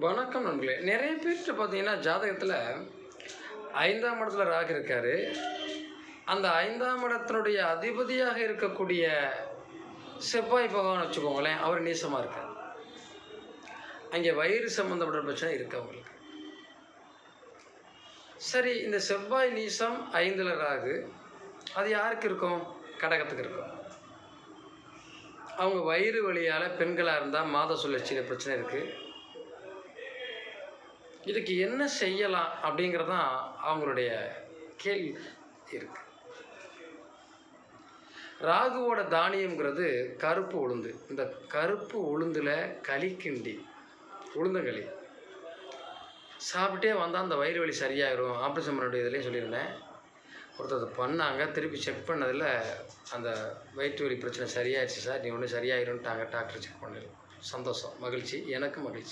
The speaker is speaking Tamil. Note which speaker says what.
Speaker 1: வணக்கம் நண்பர்களே. நிறைய பேர்கிட்ட பார்த்தீங்கன்னா, ஜாதகத்தில 5ஆம் இடத்துல ராகு இருக்காரு. அந்த 5ஆம் இடத்தினுடைய அதிபதியாக இருக்கக்கூடிய செவ்வாய் பகவான் வச்சுக்கோங்களேன், அவர் நீசமா இருக்கார். அங்கே வயிறு சம்மந்தப்பட்ட பிரச்சனை இருக்கு அவங்களுக்கு. சரி, இந்த செவ்வாய் நீசம் 5ல் ராகு, அது யாருக்கு இருக்கும்? கடகத்துக்கு இருக்கும். அவங்க வயிறு வலியால் பெண்களாக இருந்தால் மாத சுழற்சியில் பிரச்சனை இருக்குது. இதுக்கு என்ன செய்யலாம் அப்படிங்கிறதான் அவங்களுடைய கேள்வி இருக்கு. ராகுவோட தானியம்ங்கிறது கருப்பு உளுந்து. இந்த கருப்பு உளுந்தில் களி கிண்டி, உளுந்தங்களி சாப்பிட்டே வந்தால் அந்த வயிறு வலி சரியாயிரும். ஆப்ரேஷன் பண்ண இதுலேயும் சொல்லியிருந்தேன். ஒருத்தர் பண்ணாங்க, திருப்பி செக் பண்ணதில் அந்த வயிற்று வலி பிரச்சனை சரியாயிடுச்சு சார், நீ ஒன்றும் சரியாயிரும்ட்டாங்க. டாக்டர் செக் பண்ணல. சந்தோஷம், மகிழ்ச்சி, எனக்கு மகிழ்ச்சி.